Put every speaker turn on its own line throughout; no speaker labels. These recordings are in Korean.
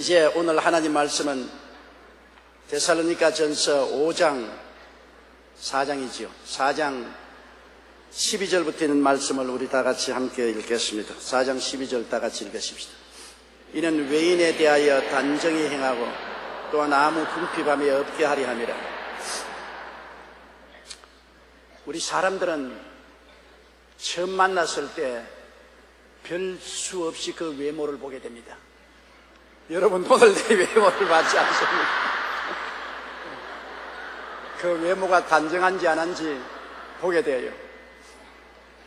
이제 오늘 하나님 말씀은 데살로니가 전서 5장 4장이지요. 4장 12절부터 있는 말씀을 우리 다 같이 함께 읽겠습니다. 4장 12절 다 같이 읽으십시다. 이는 외인에 대하여 단정히 행하고 또한 아무 궁핍함이 없게 하려 함이라. 우리 사람들은 처음 만났을 때 별 수 없이 그 외모를 보게 됩니다. 여러분 오늘 내 외모를 봤지 않습니까? 그 외모가 단정한지 안 한지 보게 돼요.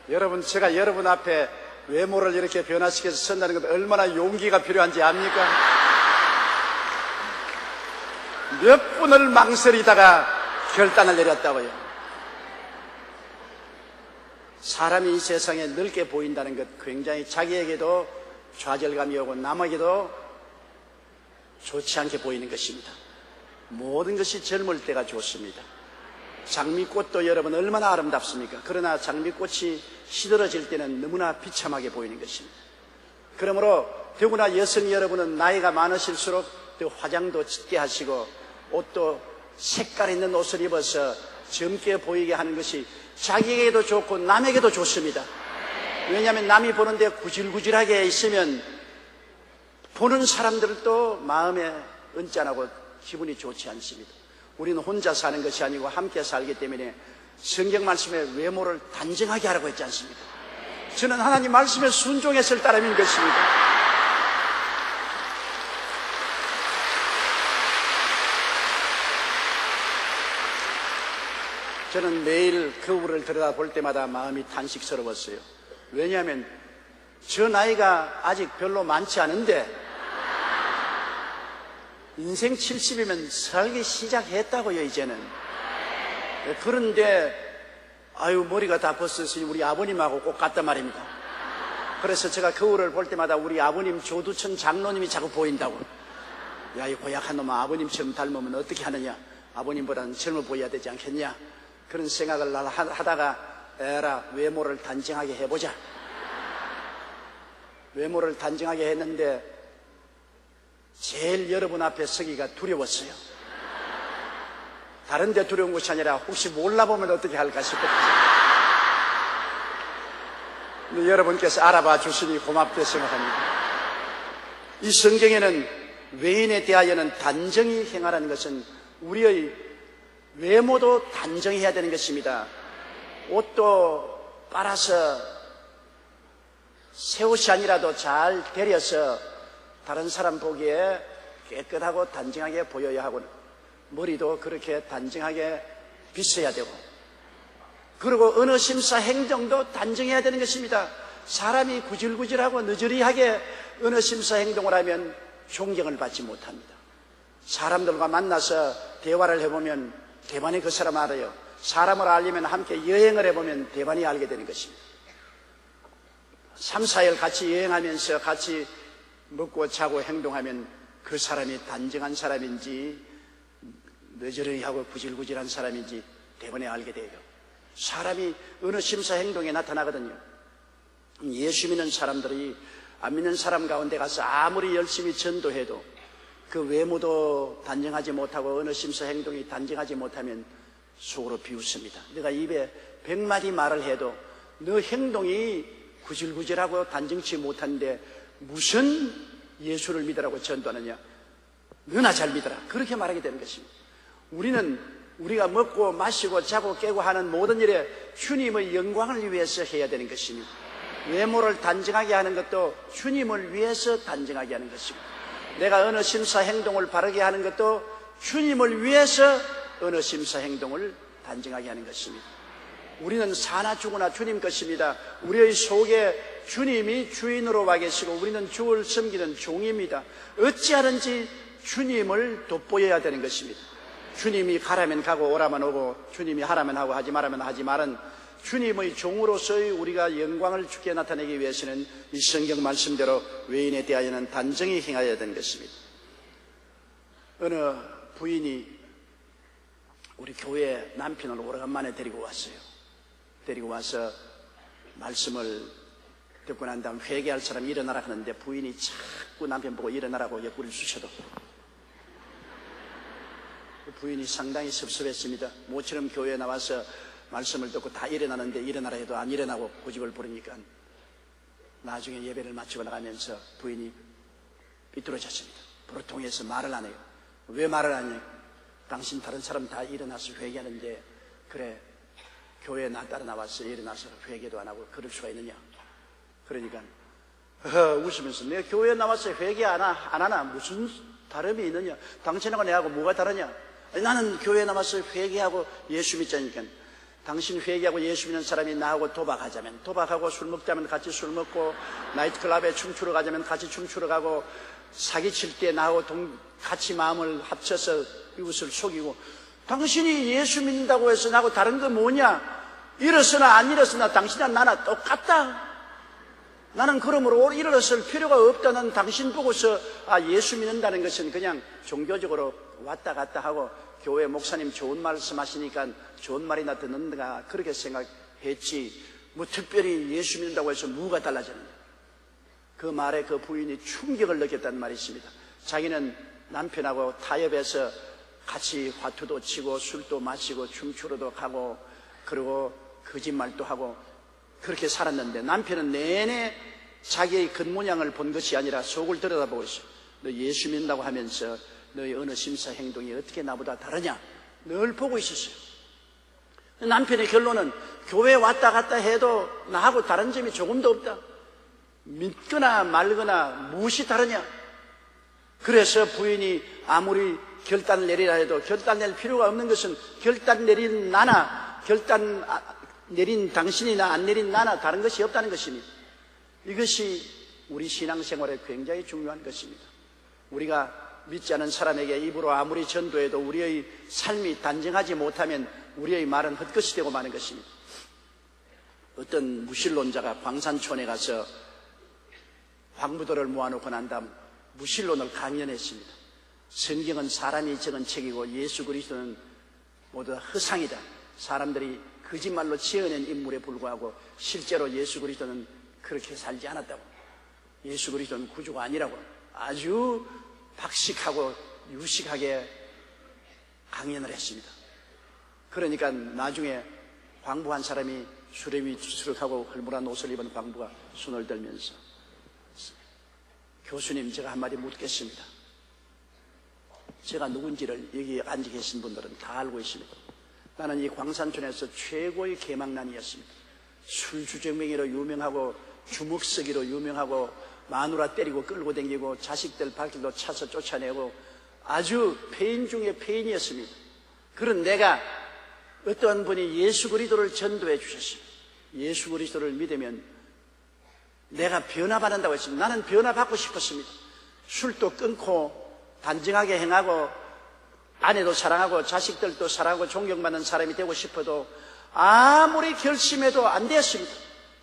여러분, 제가 여러분 앞에 외모를 이렇게 변화시켜서 선다는 것 얼마나 용기가 필요한지 압니까? 몇 분을 망설이다가 결단을 내렸다고요. 사람이 이 세상에 넓게 보인다는 것 굉장히 자기에게도 좌절감이 오고 남에게도 좋지 않게 보이는 것입니다. 모든 것이 젊을 때가 좋습니다. 장미꽃도 여러분 얼마나 아름답습니까? 그러나 장미꽃이 시들어질 때는 너무나 비참하게 보이는 것입니다. 그러므로 더구나 여성 여러분은 나이가 많으실수록 더 화장도 짙게 하시고 옷도 색깔 있는 옷을 입어서 젊게 보이게 하는 것이 자기에게도 좋고 남에게도 좋습니다. 왜냐하면 남이 보는데 구질구질하게 있으면 보는 사람들도 마음에 언짢하고 기분이 좋지 않습니다. 우리는 혼자 사는 것이 아니고 함께 살기 때문에 성경 말씀에 외모를 단정하게 하라고 했지 않습니까? 저는 하나님 말씀에 순종했을 따름인 것입니다. 저는 매일 거울을 들여다볼 때마다 마음이 탄식스러웠어요. 왜냐하면 저 나이가 아직 별로 많지 않은데 인생 70이면 살기 시작했다고요, 이제는. 그런데 머리가 다 벗었으니 우리 아버님하고 꼭 같단 말입니다. 그래서 제가 거울을 볼 때마다 우리 아버님 조두천 장로님이 자꾸 보인다고. 야, 이 고약한 놈아, 아버님처럼 닮으면 어떻게 하느냐, 아버님보다는 젊어 보여야 되지 않겠냐, 그런 생각을 하다가 에라, 외모를 단정하게 해보자. 외모를 단정하게 했는데 제일 여러분 앞에 서기가 두려웠어요. 다른 데 두려운 것이 아니라 혹시 몰라보면 어떻게 할까 싶었어요. 근데 여러분께서 알아봐 주시니 고맙게 생각합니다. 이 성경에는 외인에 대하여는 단정히 행하라는 것은 우리의 외모도 단정해야 되는 것입니다. 옷도 빨아서 새 옷이 아니라도 잘 데려서 다른 사람 보기에 깨끗하고 단정하게 보여야 하고, 머리도 그렇게 단정하게 빗어야 되고, 그리고 어느 심사 행동도 단정해야 되는 것입니다. 사람이 구질구질하고 느저리하게 어느 심사 행동을 하면 존경을 받지 못합니다. 사람들과 만나서 대화를 해보면 대반이 그 사람 알아요. 사람을 알려면 함께 여행을 해보면 대반이 알게 되는 것입니다. 3, 4일 같이 여행하면서 같이 먹고 자고 행동하면 그 사람이 단정한 사람인지 느저리하고 구질구질한 사람인지 대번에 알게 돼요. 사람이 어느 심사 행동에 나타나거든요. 예수 믿는 사람들이 안 믿는 사람 가운데 가서 아무리 열심히 전도해도 그 외모도 단정하지 못하고 어느 심사 행동이 단정하지 못하면 속으로 비웃습니다. 내가 입에 100마디 말을 해도 너 행동이 구질구질하고 단정치 못한데 무슨 예수를 믿으라고 전도하느냐, 너나 잘 믿어라, 그렇게 말하게 되는 것입니다. 우리가 먹고 마시고 자고 깨고 하는 모든 일에 주님의 영광을 위해서 해야 되는 것입니다. 외모를 단정하게 하는 것도 주님을 위해서 단정하게 하는 것입니다. 내가 어느 심사 행동을 바르게 하는 것도 주님을 위해서 어느 심사 행동을 단정하게 하는 것입니다. 우리는 사나 죽으나 주님 것입니다. 우리의 속에 주님이 주인으로 와 계시고 우리는 주를 섬기는 종입니다. 어찌하든지 주님을 돋보여야 되는 것입니다. 주님이 가라면 가고 오라면 오고, 주님이 하라면 하고 하지 말라면 하지 말은 주님의 종으로서의 우리가 영광을 주께 나타내기 위해서는 이 성경 말씀대로 외인에 대하여는 단정히 행하여야 되는 것입니다. 어느 부인이 우리 교회에 남편을 오래간만에 데리고 왔어요. 데리고 와서 말씀을 듣고 난 다음 회개할 사람이 일어나라 하는데 부인이 자꾸 남편 보고 일어나라고 옆구리를 쑤셔도 부인이 상당히 섭섭했습니다. 모처럼 교회에 나와서 말씀을 듣고 다 일어나는데 일어나라 해도 안 일어나고 고집을 부르니까 나중에 예배를 마치고 나가면서 부인이 삐뚤어졌습니다. 보통에서 말을 안 해요. 왜 말을 안 해요? 당신 다른 사람 다 일어나서 회개하는데 그래 교회에 나 따라 나와서 일어나서 회개도 안 하고 그럴 수가 있느냐. 그러니까 웃으면서 내가 교회에 나와서 회개 안 하나 무슨 다름이 있느냐. 당신하고 내하고 뭐가 다르냐. 아니, 나는 교회에 나와서 회개하고 예수 믿자니까 당신 회개하고 예수 믿는 사람이 나하고 도박하자면 도박하고 술 먹자면 같이 술 먹고 나이트클럽에 춤추러 가자면 같이 춤추러 가고 사기칠 때 나하고 같이 마음을 합쳐서 이웃을 속이고 당신이 예수 믿는다고 해서 나하고 다른 거 뭐냐. 일어서나 안 일어서나 당신이나 나나 똑같다. 나는 그러므로 일어설 필요가 없다는 당신 보고서 예수 믿는다는 것은 그냥 종교적으로 왔다 갔다 하고 교회 목사님 좋은 말씀 하시니까 좋은 말이나 듣는가 그렇게 생각했지 뭐 특별히 예수 믿는다고 해서 뭐가 달라지느냐. 그 말에 그 부인이 충격을 느꼈다는 말이 있습니다. 자기는 남편하고 타협해서 같이 화투도 치고 술도 마시고 춤추러도 가고 그리고 거짓말도 하고 그렇게 살았는데 남편은 내내 자기의 겉모양을 본 것이 아니라 속을 들여다보고 있어요. 너 예수 믿는다고 하면서 너의 어느 심사 행동이 어떻게 나보다 다르냐 늘 보고 있었어요. 남편의 결론은 교회 왔다 갔다 해도 나하고 다른 점이 조금도 없다. 믿거나 말거나 무엇이 다르냐. 그래서 부인이 아무리 결단을 내리라 해도 결단 낼 필요가 없는 것은 결단 내린 나나 결단 내린 당신이나 안 내린 나나 다른 것이 없다는 것입니다. 이것이 우리 신앙생활에 굉장히 중요한 것입니다. 우리가 믿지 않은 사람에게 입으로 아무리 전도해도 우리의 삶이 단정하지 못하면 우리의 말은 헛것이 되고 마는 것입니다. 어떤 무신론자가 광산촌에 가서 황무도를 모아놓고 난 다음 무신론을 강연했습니다. 성경은 사람이 적은 책이고 예수 그리스도는 모두 허상이다. 사람들이 거짓말로 지어낸 인물에 불과하고 실제로 예수 그리스도는 그렇게 살지 않았다고. 예수 그리스도는 구주가 아니라고 아주 박식하고 유식하게 강연을 했습니다. 그러니까 나중에 광부한 사람이 수레위 추스럭하고 헐물한 옷을 입은 광부가 손을 들면서 교수님 제가 한마디 묻겠습니다. 제가 누군지를 여기 앉아 계신 분들은 다 알고 있습니다. 나는 이 광산촌에서 최고의 개망난이었습니다. 술주정뱅이로 유명하고 주먹쓰기로 유명하고 마누라 때리고 끌고 다니고 자식들 발길도 차서 쫓아내고 아주 폐인 중에 폐인이었습니다. 그런 내가 어떠한 분이 예수 그리스도를 전도해 주셨습니다. 예수 그리스도를 믿으면 내가 변화받는다고 했습니다. 나는 변화받고 싶었습니다. 술도 끊고 단정하게 행하고 아내도 사랑하고 자식들도 사랑하고 존경받는 사람이 되고 싶어도 아무리 결심해도 안 되었습니다.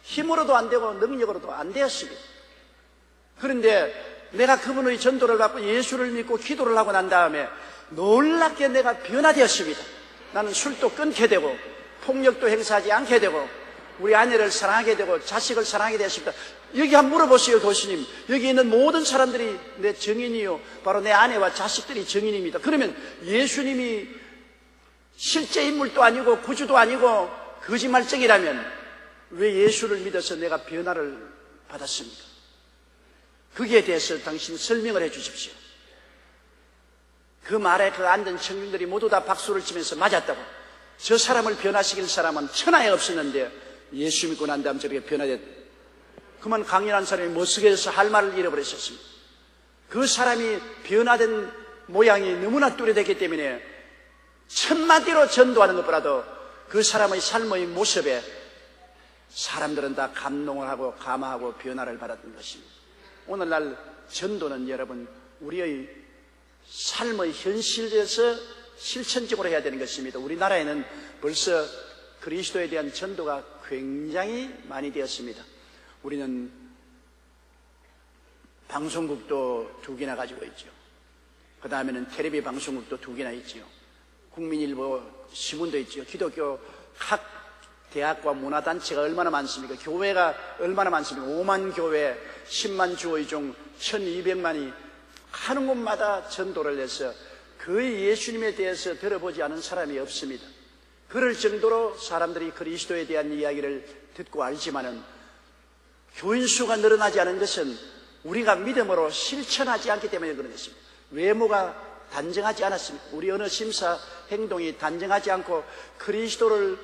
힘으로도 안 되고 능력으로도 안 되었습니다. 그런데 내가 그분의 전도를 받고 예수를 믿고 기도를 하고 난 다음에 놀랍게 내가 변화되었습니다. 나는 술도 끊게 되고 폭력도 행사하지 않게 되고 우리 아내를 사랑하게 되고 자식을 사랑하게 되었습니다. 여기 한번 물어보세요. 교수님, 여기 있는 모든 사람들이 내 증인이요 바로 내 아내와 자식들이 증인입니다. 그러면 예수님이 실제 인물도 아니고 구주도 아니고 거짓말쟁이라면 왜 예수를 믿어서 내가 변화를 받았습니까? 거기에 대해서 당신 설명을 해 주십시오. 그 말에 그 앉은 청중들이 모두 다 박수를 치면서 맞았다고. 저 사람을 변화시킬 사람은 천하에 없었는데 예수 믿고 난 다음 저렇게 변화됐다. 그만 강연한 사람이 못쓰게해서 할 말을 잃어버렸었습니다. 그 사람이 변화된 모양이 너무나 뚜렷했기 때문에 천마디로 전도하는 것보다도 그 사람의 삶의 모습에 사람들은 다 감동을 하고 감화하고 변화를 받았던 것입니다. 오늘날 전도는 여러분 우리의 삶의 현실에서 실천적으로 해야 되는 것입니다. 우리나라에는 벌써 그리스도에 대한 전도가 굉장히 많이 되었습니다. 우리는 방송국도 2개나 가지고 있죠. 그 다음에는 텔레비 방송국도 2개나 있죠. 국민일보 신문도 있죠. 기독교 각 대학과 문화단체가 얼마나 많습니까? 교회가 얼마나 많습니까? 5만 교회, 10만 주의 중 1200만이 하는 곳마다 전도를 해서 거의 예수님에 대해서 들어보지 않은 사람이 없습니다. 그럴 정도로 사람들이 그리스도에 대한 이야기를 듣고 알지만은 교인 수가 늘어나지 않은 것은 우리가 믿음으로 실천하지 않기 때문에 그런 것입니다. 외모가 단정하지 않았습니다. 우리 어느 심사 행동이 단정하지 않고 그리스도를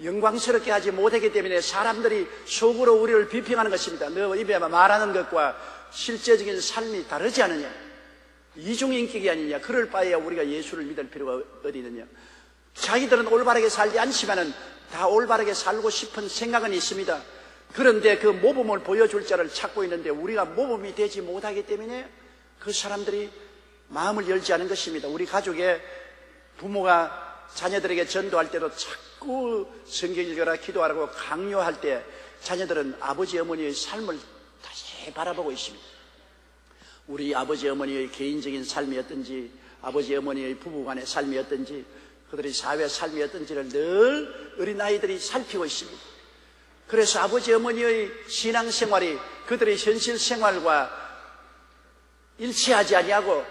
영광스럽게 하지 못하기 때문에 사람들이 속으로 우리를 비평하는 것입니다. 너 입에 말하는 것과 실제적인 삶이 다르지 않느냐, 이중인격이 아니냐. 그럴 바에야 우리가 예수를 믿을 필요가 어디 있느냐. 자기들은 올바르게 살지 않지만은 다 올바르게 살고 싶은 생각은 있습니다. 그런데 그 모범을 보여줄 자를 찾고 있는데 우리가 모범이 되지 못하기 때문에 그 사람들이 마음을 열지 않은 것입니다. 우리 가족의 부모가 자녀들에게 전도할 때도 자꾸 성경 읽어라, 기도하라고 강요할 때 자녀들은 아버지 어머니의 삶을 다시 바라보고 있습니다. 우리 아버지 어머니의 개인적인 삶이었든지 아버지 어머니의 부부간의 삶이었든지 그들의 사회 삶이 어떤지를 늘 어린아이들이 살피고 있습니다. 그래서 아버지 어머니의 신앙생활이 그들의 현실 생활과 일치하지 아니하고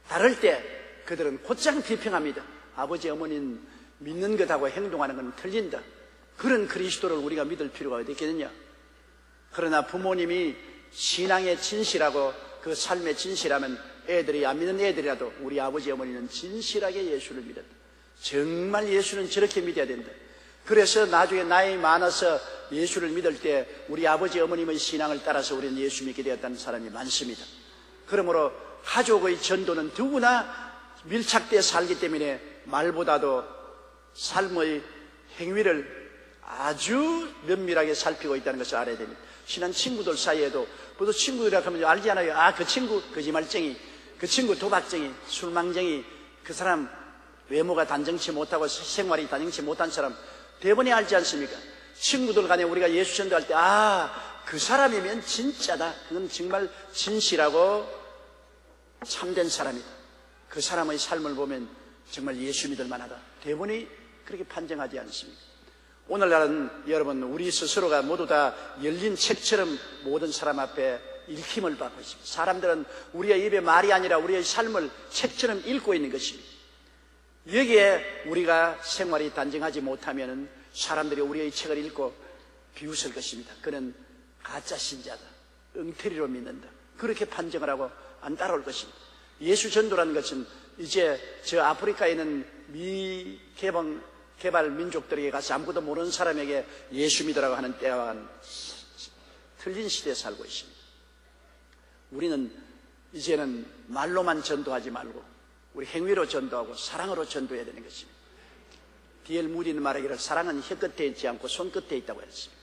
다를 때 그들은 곧장 비평합니다. 아버지 어머니는 믿는 것하고 행동하는 건 틀린다. 그런 그리스도를 우리가 믿을 필요가 어디 있겠느냐. 그러나 부모님이 신앙의 진실하고 그 삶의 진실하면 애들이 안 믿는 애들이라도 우리 아버지 어머니는 진실하게 예수를 믿었다. 정말 예수는 저렇게 믿어야 된다. 그래서 나중에 나이 많아서 예수를 믿을 때 우리 아버지 어머님의 신앙을 따라서 우리는 예수 믿게 되었다는 사람이 많습니다. 그러므로 가족의 전도는 누구나 밀착되어 살기 때문에 말보다도 삶의 행위를 아주 면밀하게 살피고 있다는 것을 알아야 됩니다. 친한 친구들 사이에도 보통 친구들이라 하면 알지 않아요? 아, 그 친구 거짓말쟁이, 그 친구 도박쟁이, 술망쟁이, 그 사람 외모가 단정치 못하고 생활이 단정치 못한 사람 대번에 알지 않습니까? 친구들 간에 우리가 예수 전도할 때 그 사람이면 진짜다. 그건 정말 진실하고 참된 사람이다. 그 사람의 삶을 보면 정말 예수 믿을 만하다. 대부분이 그렇게 판정하지 않습니까? 오늘날은 여러분 우리 스스로가 모두 다 열린 책처럼 모든 사람 앞에 읽힘을 받고 있습니다. 사람들은 우리의 입에 말이 아니라 우리의 삶을 책처럼 읽고 있는 것입니다. 여기에 우리가 생활이 단정하지 못하면 사람들이 우리의 책을 읽고 비웃을 것입니다. 그는 가짜 신자다, 엉터리로 믿는다, 그렇게 판정을 하고 안 따라올 것입니다. 예수 전도라는 것은 이제 저 아프리카에 있는 미개발 민족들에게 가서 아무것도 모르는 사람에게 예수 믿으라고 하는 때와는 틀린 시대에 살고 있습니다. 우리는 이제는 말로만 전도하지 말고 우리 행위로 전도하고 사랑으로 전도해야 되는 것입니다. D.L. 무디는 말하기를 사랑은 혀끝에 있지 않고 손끝에 있다고 했습니다.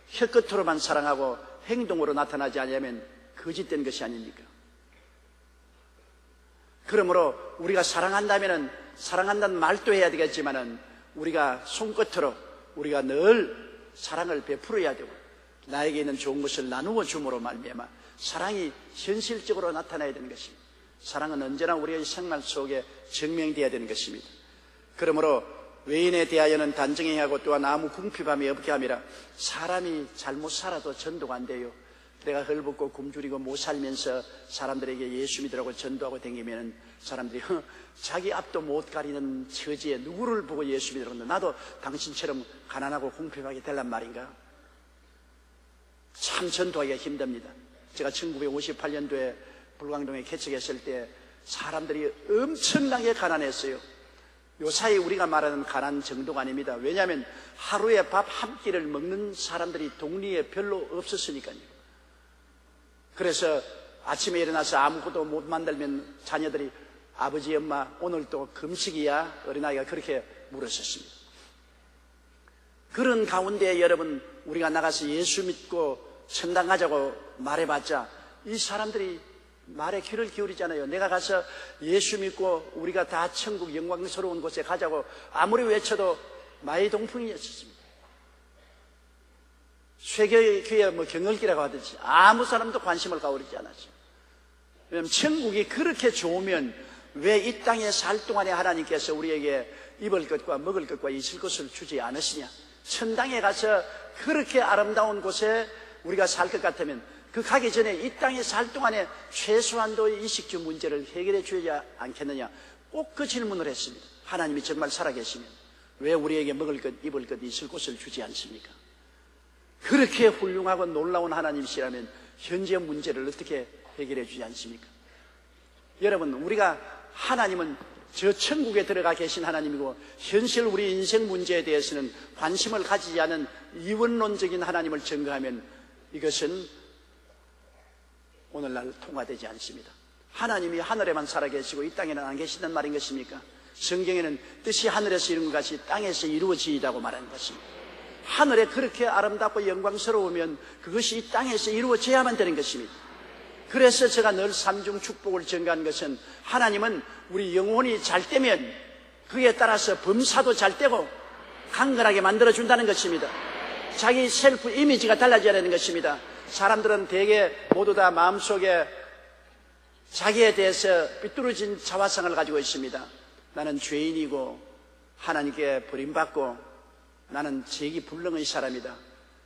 혀끝으로만 사랑하고 행동으로 나타나지 않으면 거짓된 것이 아닙니까? 그러므로 우리가 사랑한다면 사랑한다는 말도 해야 되겠지만은 우리가 손끝으로 우리가 늘 사랑을 베풀어야 되고 나에게 있는 좋은 것을 나누어 줌으로 말미암아 사랑이 현실적으로 나타나야 되는 것입니다. 사랑은 언제나 우리의 생활 속에 증명되어야 되는 것입니다. 그러므로 외인에 대하여는 단정해야 하고 또한 아무 궁핍함이 없게 함이라. 사람이 잘못 살아도 전도가 안 돼요. 내가 헐벗고 굶주리고 못 살면서 사람들에게 예수 믿으라고 전도하고 다니면 사람들이 자기 앞도 못 가리는 처지에 누구를 보고 예수 믿으라고 한다. 나도 당신처럼 가난하고 궁핍하게 되란 말인가? 참 전도하기가 힘듭니다. 제가 1958년도에 불광동에 개척했을 때 사람들이 엄청나게 가난했어요. 요사이 우리가 말하는 가난 정도가 아닙니다. 왜냐하면 하루에 밥 한 끼를 먹는 사람들이 동리에 별로 없었으니까요. 그래서 아침에 일어나서 아무것도 못 만들면 자녀들이 아버지 엄마 오늘 또 금식이야? 어린아이가 그렇게 물었었습니다. 그런 가운데 여러분 우리가 나가서 예수 믿고 천당 가자고 말해봤자 이 사람들이 말에 귀를 기울이잖아요. 내가 가서 예수 믿고 우리가 다 천국 영광스러운 곳에 가자고 아무리 외쳐도 마이동풍이었습니다. 쇠교회 경을기라고 하듯이 아무 사람도 관심을 가오르지 않았죠. 왜냐하면 천국이 그렇게 좋으면 왜 이 땅에 살 동안에 하나님께서 우리에게 입을 것과 먹을 것과 있을 것을 주지 않으시냐? 천당에 가서 그렇게 아름다운 곳에 우리가 살 것 같으면 그 가기 전에 이 땅에 살 동안에 최소한도의 이식주 문제를 해결해 줘야 않겠느냐, 꼭 그 질문을 했습니다. 하나님이 정말 살아계시면 왜 우리에게 먹을 것, 입을 것, 있을 곳을 주지 않습니까? 그렇게 훌륭하고 놀라운 하나님이시라면 현재 문제를 어떻게 해결해 주지 않습니까? 여러분, 우리가 하나님은 저 천국에 들어가 계신 하나님이고 현실 우리 인생 문제에 대해서는 관심을 가지지 않은 이원론적인 하나님을 증거하면 이것은 오늘날 통과되지 않습니다. 하나님이 하늘에만 살아계시고 이 땅에는 안 계시단 말인 것입니까? 성경에는 뜻이 하늘에서 이룬 것이 땅에서 이루어지이다고 말하는 것입니다. 하늘에 그렇게 아름답고 영광스러우면 그것이 이 땅에서 이루어져야만 되는 것입니다. 그래서 제가 늘 삼중 축복을 전가한 것은 하나님은 우리 영혼이 잘 되면 그에 따라서 범사도 잘 되고 강건하게 만들어준다는 것입니다. 자기 셀프 이미지가 달라져야 되는 것입니다. 사람들은 대개 모두 다 마음속에 자기에 대해서 삐뚤어진 자화상을 가지고 있습니다. 나는 죄인이고 하나님께 버림받고 나는 재기불능의 사람이다.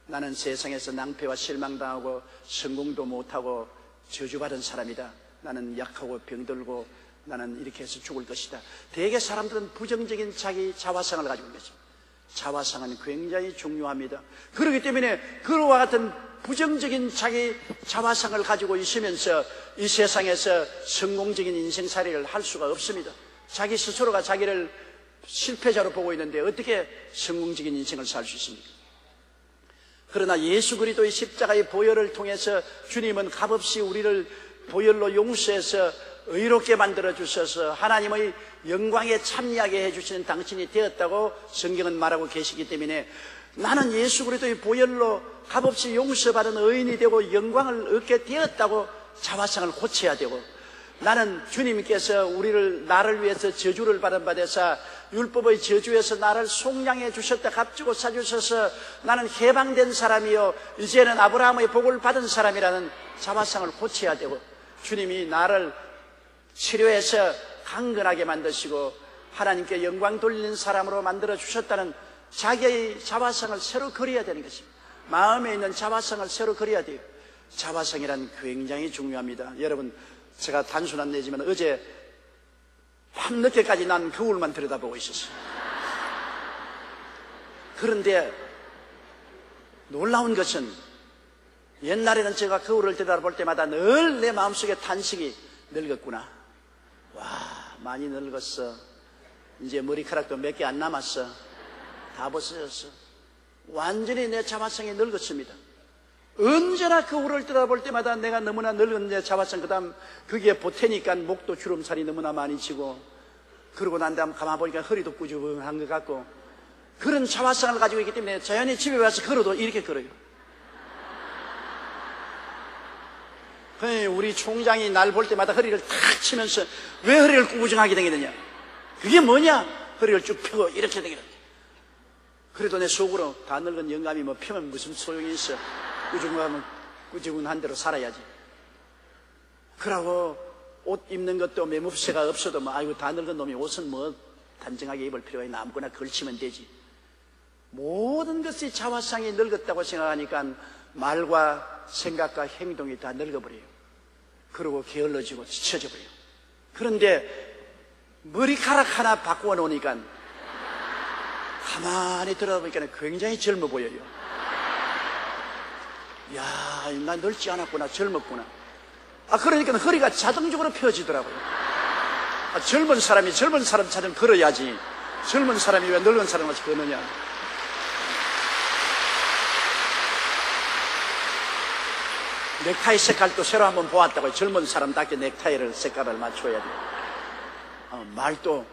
나는 세상에서 낭패와 실망당하고 성공도 못하고 저주받은 사람이다. 나는 약하고 병들고 나는 이렇게 해서 죽을 것이다. 대개 사람들은 부정적인 자기 자화상을 가지고 있는 것입니다. 자화상은 굉장히 중요합니다. 그렇기 때문에 그와 같은 부정적인 자기 자화상을 가지고 있으면서 이 세상에서 성공적인 인생살이를 할 수가 없습니다. 자기 스스로가 자기를 실패자로 보고 있는데 어떻게 성공적인 인생을 살 수 있습니까? 그러나 예수 그리스도의 십자가의 보혈을 통해서 주님은 값없이 우리를 보혈로 용서해서 의롭게 만들어 주셔서 하나님의 영광에 참여하게 해주시는 당신이 되었다고 성경은 말하고 계시기 때문에 나는 예수 그리스도의 보혈로 값없이 용서받은 의인이 되고 영광을 얻게 되었다고 자화상을 고쳐야 되고, 나는 주님께서 나를 위해서 저주를 받은 바 되사 율법의 저주에서 나를 속량해 주셨다 값주고 사주셔서 나는 해방된 사람이요 이제는 아브라함의 복을 받은 사람이라는 자화상을 고쳐야 되고, 주님이 나를 치료해서 강건하게 만드시고 하나님께 영광 돌리는 사람으로 만들어 주셨다는 자기의 자화상을 새로 그려야 되는 것입니다. 마음에 있는 자화상을 새로 그려야 돼요. 자화상이란 굉장히 중요합니다. 여러분, 제가 단순한 예지만 어제 밤늦게까지 난 거울만 들여다보고 있었어요. 그런데 놀라운 것은 옛날에는 제가 거울을 들여다볼 때마다 늘 내 마음속에 탄식이 늙었구나. 와, 많이 늙었어. 이제 머리카락도 몇 개 안 남았어. 다 벗어졌어. 완전히 내 자화상이 늙었습니다. 언제나 거울을 들여다볼 때마다 내가 너무나 늙은 내 자화상, 그 다음 거기에 보태니까 목도 주름살이 너무나 많이 지고, 그러고 난 다음 가만 보니까 허리도 꾸중한 것 같고, 그런 자화상을 가지고 있기 때문에 자연히 집에 와서 걸어도 이렇게 걸어요. 우리 총장이 날 볼 때마다 허리를 탁 치면서 왜 허리를 꾸중하게 되겠느냐, 그게 뭐냐, 허리를 쭉 펴고 이렇게 되겠느냐. 그래도 내 속으로 다 늙은 영감이 뭐 펴면 무슨 소용이 있어. 꾸중하면 꾸중한 대로 살아야지. 그러고 옷 입는 것도 매무새가 없어도 뭐 아이고 다 늙은 놈이 옷은 뭐 단정하게 입을 필요가 있나, 아무거나 걸치면 되지. 모든 것이 자화상이 늙었다고 생각하니까 말과 생각과 행동이 다 늙어버려요. 그리고 게을러지고 지쳐져 버려요. 그런데 머리카락 하나 바꾸어 놓으니까 가만히 들여다보니까 굉장히 젊어 보여요. 야, 나 늙지 않았구나, 젊었구나. 그러니까 허리가 자동적으로 펴지더라고요. 젊은 사람이 젊은 사람처럼 걸어야지. 젊은 사람이 왜 늙은 사람같이 걷느냐. 넥타이 색깔도 새로 한번 보았다고요. 젊은 사람답게 넥타이를 색깔을 맞춰야 돼요. 말도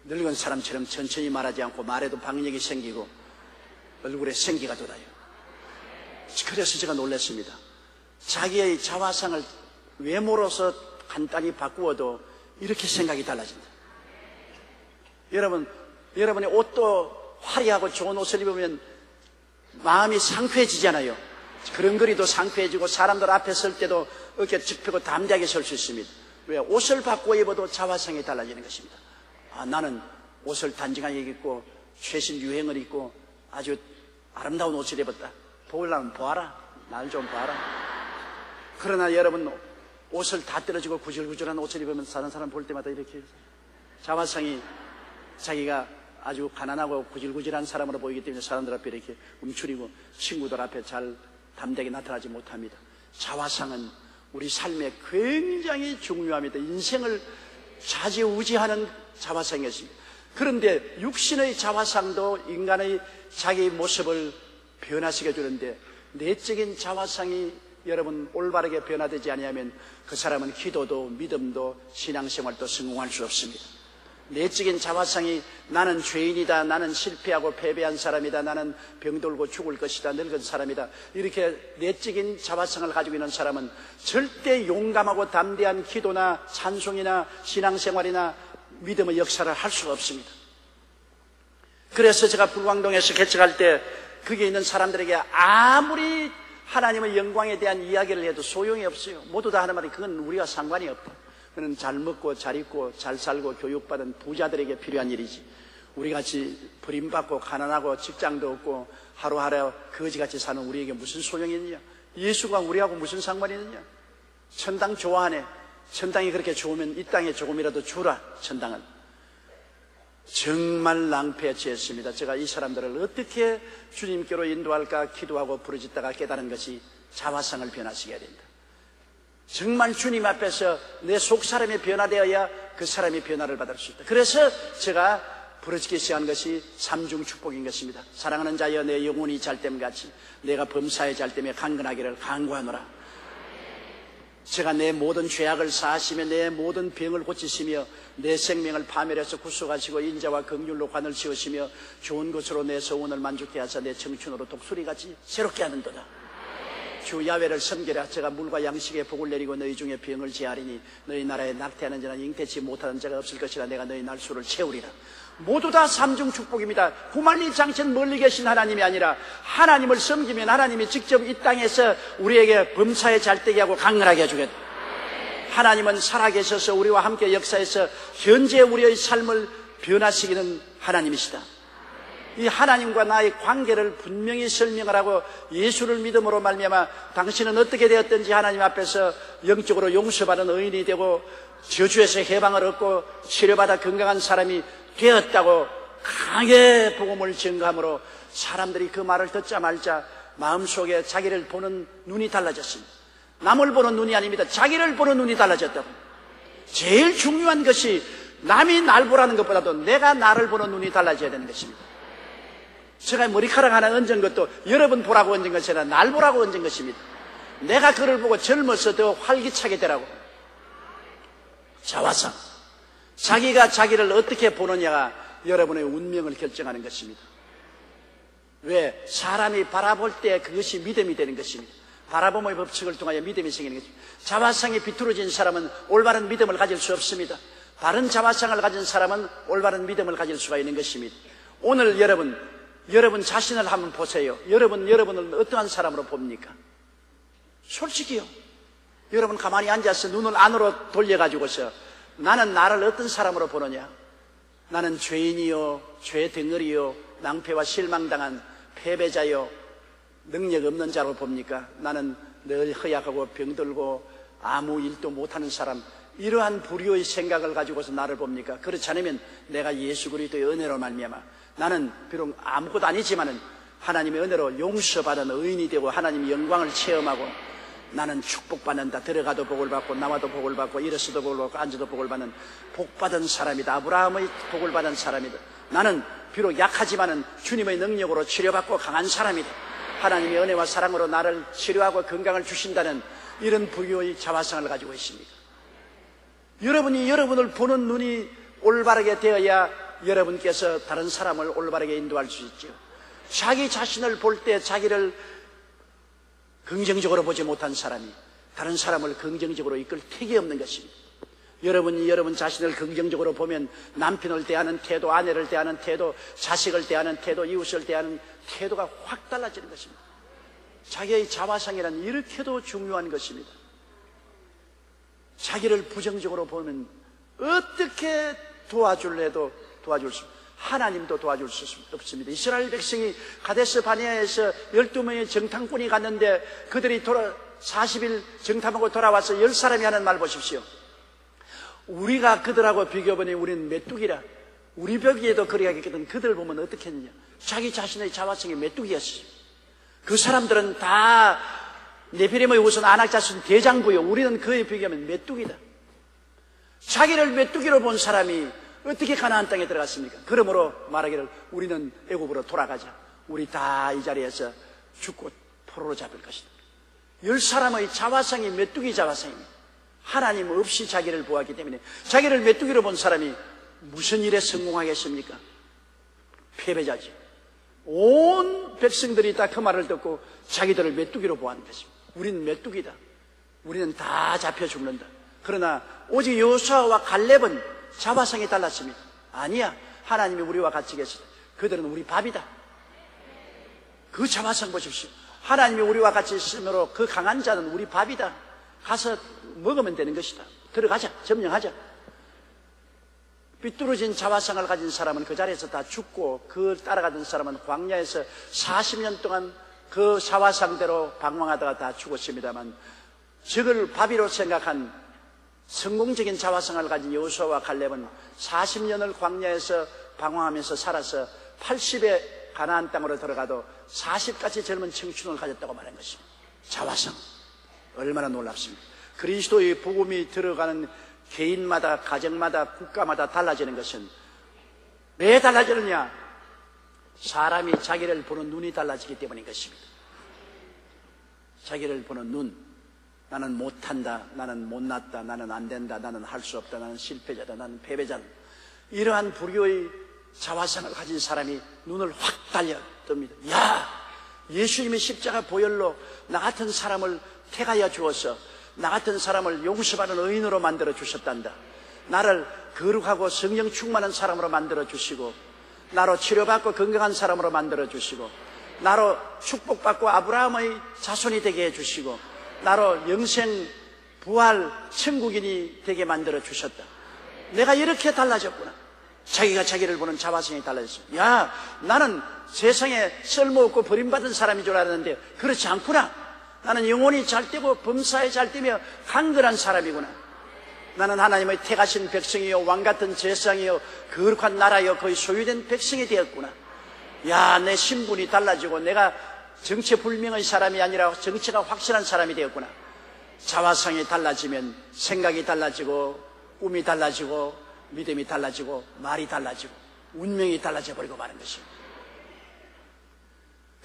늙은 사람처럼 천천히 말하지 않고 말에도 박력이 생기고 얼굴에 생기가 돋아요. 그래서 제가 놀랐습니다. 자기의 자화상을 외모로서 간단히 바꾸어도 이렇게 생각이 달라진다. 여러분의 옷도 화려하고 좋은 옷을 입으면 마음이 상쾌해지잖아요. 걸음걸이도 상쾌해지고 사람들 앞에 설 때도 어깨 쭉 펴고 담대하게 설 수 있습니다. 왜? 옷을 바꾸어 입어도 자화상이 달라지는 것입니다. 나는 옷을 단정하게 입고 최신 유행을 입고 아주 아름다운 옷을 입었다. 보려면 보아라. 날 좀 봐라. 그러나 여러분, 옷을 다 떨어지고 구질구질한 옷을 입으면서 사는 사람 볼 때마다 이렇게 자화상이 자기가 아주 가난하고 구질구질한 사람으로 보이기 때문에 사람들 앞에 이렇게 움츠리고 친구들 앞에 잘 담대하게 나타나지 못합니다. 자화상은 우리 삶에 굉장히 중요합니다. 인생을 좌지우지하는 자화상이었습니다. 그런데 육신의 자화상도 인간의 자기 모습을 변화시켜 주는데, 내적인 자화상이 여러분 올바르게 변화되지 아니하면 그 사람은 기도도 믿음도 신앙생활도 성공할 수 없습니다. 내적인 자화상이 나는 죄인이다, 나는 실패하고 패배한 사람이다, 나는 병들고 죽을 것이다, 늙은 사람이다, 이렇게 내적인 자화상을 가지고 있는 사람은 절대 용감하고 담대한 기도나 찬송이나 신앙생활이나 믿음의 역사를 할 수가 없습니다. 그래서 제가 불광동에서 개척할 때 거기에 있는 사람들에게 아무리 하나님의 영광에 대한 이야기를 해도 소용이 없어요. 모두 다 하는 말이 그건 우리와 상관이 없다. 그는 잘 먹고 잘 입고 잘 살고 교육받은 부자들에게 필요한 일이지, 우리같이 버림받고 가난하고 직장도 없고 하루하루 거지같이 사는 우리에게 무슨 소용이 있느냐, 예수가 우리하고 무슨 상관이 있느냐. 천당 좋아하네. 천당이 그렇게 좋으면 이 땅에 조금이라도 주라. 천당은 정말 낭패에 처했습니다. 제가 이 사람들을 어떻게 주님께로 인도할까 기도하고 부르짖다가 깨달은 것이 자화상을 변화시켜야 된다. 정말 주님 앞에서 내 속사람이 변화되어야 그 사람이 변화를 받을 수 있다. 그래서 제가 부르짖기 시작한 것이 삼중 축복인 것입니다. 사랑하는 자여, 내 영혼이 잘됨같이 내가 범사에 잘됨에 강건하기를 간구하노라. 제가 내 모든 죄악을 사하시며 내 모든 병을 고치시며 내 생명을 파멸해서 구속하시고 인자와 긍휼로 관을 씌우시며 좋은 것으로 내 소원을 만족케 하사 내 청춘으로 독수리같이 새롭게 하는도다. 주 야훼를 섬기라. 제가 물과 양식의 복을 내리고 너희 중에 병을 제하리니 너희 나라에 낙태하는 자나 잉태치 못하는 자가 없을 것이라. 내가 너희 날수를 채우리라. 모두 다 삼중 축복입니다. 후만리장천 멀리 계신 하나님이 아니라 하나님을 섬기면 하나님이 직접 이 땅에서 우리에게 범사에 잘되게 하고 강건하게 해주겠다. 하나님은 살아계셔서 우리와 함께 역사에서 현재 우리의 삶을 변화시키는 하나님이시다. 이 하나님과 나의 관계를 분명히 설명을 하고 예수를 믿음으로 말미암아 당신은 어떻게 되었든지 하나님 앞에서 영적으로 용서받은 의인이 되고 저주에서 해방을 얻고 치료받아 건강한 사람이 되었다고 강하게 복음을 증거함으로 사람들이 그 말을 듣자 말자 마음속에 자기를 보는 눈이 달라졌습니다. 남을 보는 눈이 아닙니다. 자기를 보는 눈이 달라졌다고. 제일 중요한 것이 남이 날 보라는 것보다도 내가 나를 보는 눈이 달라져야 되는 것입니다. 제가 머리카락 하나 얹은 것도 여러분 보라고 얹은 것이 아니라 날 보라고 얹은 것입니다. 내가 그를 보고 젊어서 더 활기차게 되라고. 자화상. 자기가 자기를 어떻게 보느냐가 여러분의 운명을 결정하는 것입니다. 왜? 사람이 바라볼 때 그것이 믿음이 되는 것입니다. 바라봄의 법칙을 통하여 믿음이 생기는 것입니다. 자화상이 비뚤어진 사람은 올바른 믿음을 가질 수 없습니다. 바른 자화상을 가진 사람은 올바른 믿음을 가질 수가 있는 것입니다. 오늘 여러분 자신을 한번 보세요. 여러분을 어떠한 사람으로 봅니까? 솔직히요. 여러분 가만히 앉아서 눈을 안으로 돌려가지고서 나는 나를 어떤 사람으로 보느냐? 나는 죄인이요, 죄 덩어리요, 낭패와 실망당한 패배자요, 능력 없는 자로 봅니까? 나는 늘 허약하고 병들고 아무 일도 못하는 사람, 이러한 불의의 생각을 가지고서 나를 봅니까? 그렇지 않으면 내가 예수 그리스도의 은혜로 말미암아 나는 비록 아무것도 아니지만은 하나님의 은혜로 용서받은 의인이 되고 하나님의 영광을 체험하고 나는 축복받는다. 들어가도 복을 받고 나와도 복을 받고 일어서도 복을 받고 앉아도 복을 받는 복받은 사람이다. 아브라함의 복을 받은 사람이다. 나는 비록 약하지만은 주님의 능력으로 치료받고 강한 사람이다. 하나님의 은혜와 사랑으로 나를 치료하고 건강을 주신다는 이런 불교의 자화상을 가지고 있습니다. 여러분이 여러분을 보는 눈이 올바르게 되어야 여러분께서 다른 사람을 올바르게 인도할 수 있죠. 자기 자신을 볼 때 자기를 긍정적으로 보지 못한 사람이 다른 사람을 긍정적으로 이끌 택이 없는 것입니다. 여러분이 여러분 자신을 긍정적으로 보면 남편을 대하는 태도, 아내를 대하는 태도, 자식을 대하는 태도, 이웃을 대하는 태도가 확 달라지는 것입니다. 자기의 자화상이란 이렇게도 중요한 것입니다. 자기를 부정적으로 보면 어떻게 도와줄래도 도와줄 수 없습니다. 하나님도 도와줄 수 없습니다. 이스라엘 백성이 가데스 바네아에서 12명의 정탐꾼이 갔는데 그들이 40일 정탐하고 돌아와서 10사람이 하는 말 보십시오. 우리가 그들하고 비교해보니 우리는 메뚜기라. 우리 벽에도 그래야겠거든. 그들 보면 어떻게 했느냐. 자기 자신의 자화성이 메뚜기였어요. 그 사람들은 다 네피림의 우선 아낙자손 대장부요. 우리는 그에 비교하면 메뚜기다. 자기를 메뚜기로 본 사람이 어떻게 가나안 땅에 들어갔습니까? 그러므로 말하기를 우리는 애굽으로 돌아가자. 우리 다 이 자리에서 죽고 포로로 잡힐 것이다. 10사람의 자화성이 메뚜기 자화성입니다. 하나님 없이 자기를 보았기 때문에 자기를 메뚜기로 본 사람이 무슨 일에 성공하겠습니까? 패배자지. 온 백성들이 다 그 말을 듣고 자기들을 메뚜기로 보았는 것입니다. 우리는 메뚜기다. 우리는 다 잡혀 죽는다. 그러나 오직 여호수아와 갈렙은 자화성이 달랐습니다. 아니야. 하나님이 우리와 같이 계시다. 그들은 우리 밥이다. 그 자화성 보십시오. 하나님이 우리와 같이 있으므로 그 강한 자는 우리 밥이다. 가서 먹으면 되는 것이다. 들어가자. 점령하자. 삐뚤어진 자화성을 가진 사람은 그 자리에서 다 죽고 그 따라가던 사람은 광야에서 40년 동안 그 자화상대로 방황하다가 다 죽었습니다만 적을 밥이로 생각한 성공적인 자화성을 가진 여호수아와 갈렙은 40년을 광야에서 방황하면서 살아서 80에 가나안 땅으로 들어가도 40까지 젊은 청춘을 가졌다고 말한 것입니다. 자화성 얼마나 놀랍습니까? 그리스도의 복음이 들어가는 개인마다 가정마다 국가마다 달라지는 것은 왜 달라지느냐? 사람이 자기를 보는 눈이 달라지기 때문인 것입니다. 자기를 보는 눈. 나는 못한다, 나는 못났다, 나는 안된다, 나는 할 수 없다, 나는 실패자다, 나는 패배자다. 이러한 불교의 자화성을 가진 사람이 눈을 확 달려듭니다. 야, 예수님의 십자가 보혈로 나 같은 사람을 택하여 주어서 나 같은 사람을 용서받은 의인으로 만들어 주셨단다. 나를 거룩하고 성령 충만한 사람으로 만들어 주시고 나로 치료받고 건강한 사람으로 만들어 주시고 나로 축복받고 아브라함의 자손이 되게 해주시고 나로 영생 부활 천국인이 되게 만들어 주셨다. 내가 이렇게 달라졌구나. 자기가 자기를 보는 자화성이 달라졌어요. 야, 나는 세상에 쓸모없고 버림받은 사람인 줄 알았는데 그렇지 않구나. 나는 영혼이 잘 되고 범사에 잘 되며 강건한 사람이구나. 나는 하나님의 택하신 백성이요 왕같은 제사장이요 거룩한 나라요 거의 소유된 백성이 되었구나. 야, 내 신분이 달라지고 내가 정체불명의 사람이 아니라 정체가 확실한 사람이 되었구나. 자화성이 달라지면 생각이 달라지고 꿈이 달라지고 믿음이 달라지고 말이 달라지고 운명이 달라져 버리고 마는 것입니다.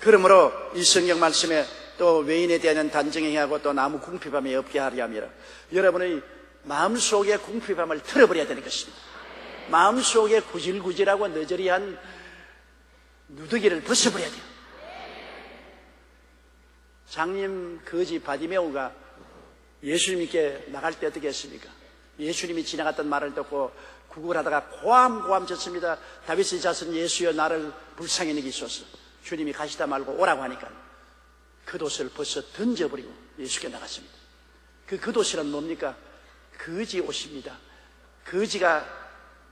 그러므로 이 성경 말씀에 또 외인에 대한 단정히 하고 또 나무 궁핍함이 없게 하려 함이라. 여러분의 마음속에 궁핍함을 틀어버려야 되는 것입니다. 마음속에 구질구질하고 너저리한 누더기를 벗어버려야 돼요. 장님 거지 바디메오가 예수님께 나갈 때 어떻게 했습니까? 예수님이 지나갔던 말을 듣고 구걸하다가 고함고함 쳤습니다. 다윗의 자손 예수여 나를 불쌍히 여기소서. 주님이 가시다 말고 오라고 하니까 겉옷을 벗어 던져버리고 예수께 나갔습니다. 그 겉옷이란 뭡니까? 거지 옷입니다. 거지가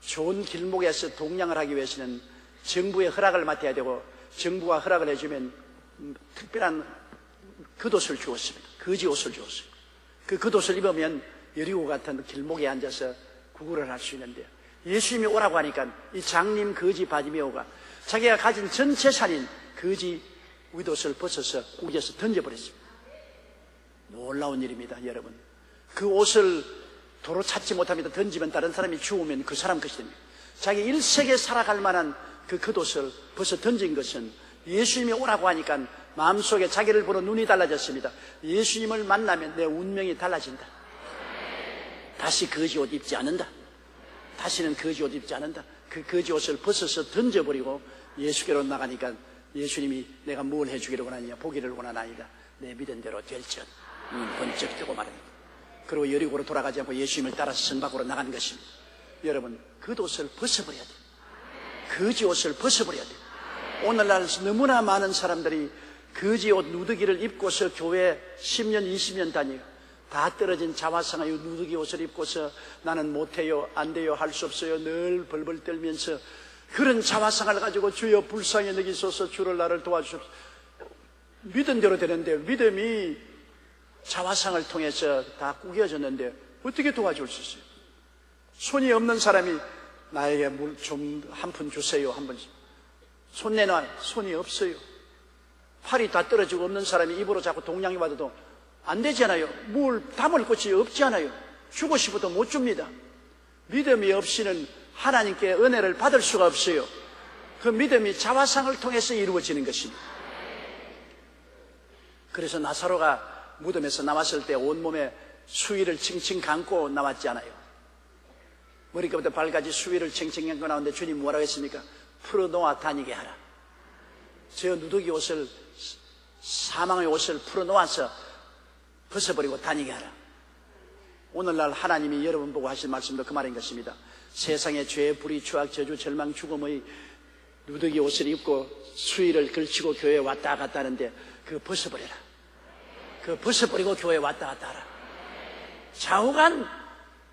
좋은 길목에서 동냥을 하기 위해서는 정부의 허락을 맡아야 되고 정부가 허락을 해주면 특별한 겉옷을 주었습니다. 거지 옷을 주었어요. 그 겉옷을 입으면 여리고 같은 길목에 앉아서 구걸을 할 수 있는데요. 예수님이 오라고 하니까 이 장님 거지 바디메오가 자기가 가진 전 재산인 거지 윗옷을 벗어서 우겨서 던져버렸습니다. 놀라운 일입니다, 여러분. 그 옷을 도로 찾지 못합니다. 던지면 다른 사람이 주우면 그 사람 것이 됩니다. 자기 일생에 살아갈 만한 그 겉옷을 벗어 던진 것은 예수님이 오라고 하니까 마음속에 자기를 보는 눈이 달라졌습니다. 예수님을 만나면 내 운명이 달라진다. 다시 거지 옷 입지 않는다. 다시는 거지 옷 입지 않는다. 그 거지 옷을 벗어서 던져버리고 예수께로 나가니까 예수님이 내가 뭘 해주기를 원하느냐 보기를 원하나이다. 내 믿은 대로 될지언. 번쩍 뜨고 말합니다. 그리고 여리고로 돌아가지 않고 예수님을 따라서 성 밖으로 나간 것입니다. 여러분 겉옷을 벗어버려야 돼요. 거지 옷을 벗어버려야 돼요. 오늘날 너무나 많은 사람들이 거지 옷 누더기를 입고서 교회 10년 20년 다녀요. 다 떨어진 자화상의 누더기 옷을 입고서 나는 못해요 안 돼요 할 수 없어요 늘 벌벌 떨면서 그런 자화상을 가지고 주여 불쌍히 여기소서, 주를 나를 도와주십시오. 믿은 대로 되는데 믿음이 자화상을 통해서 다 구겨졌는데 어떻게 도와줄 수 있어요? 손이 없는 사람이 나에게 물 좀 한 푼 주세요, 한 번씩. 손 내놔. 손이 없어요. 팔이 다 떨어지고 없는 사람이 입으로 자꾸 동냥이 받아도 안 되잖아요. 물 담을 곳이 없지 않아요. 주고 싶어도 못 줍니다. 믿음이 없이는 하나님께 은혜를 받을 수가 없어요. 그 믿음이 자화상을 통해서 이루어지는 것입니다. 그래서 나사로가 무덤에서 나왔을 때 온몸에 수위를 칭칭 감고 나왔지 않아요. 머리부터 발까지 수위를 칭칭 감고 나왔는데 주님 뭐라고 했습니까? 풀어놓아 다니게 하라. 저 누더기 옷을, 사망의 옷을 풀어놓아서 벗어버리고 다니게 하라. 오늘날 하나님이 여러분 보고 하신 말씀도 그 말인 것입니다. 세상의 죄, 불의, 추악, 저주, 절망, 죽음의 누더기 옷을 입고 수위를 걸치고 교회에 왔다 갔다 하는데 그거 벗어버려라. 그거 벗어버리고 교회에 왔다 갔다 하라. 좌우간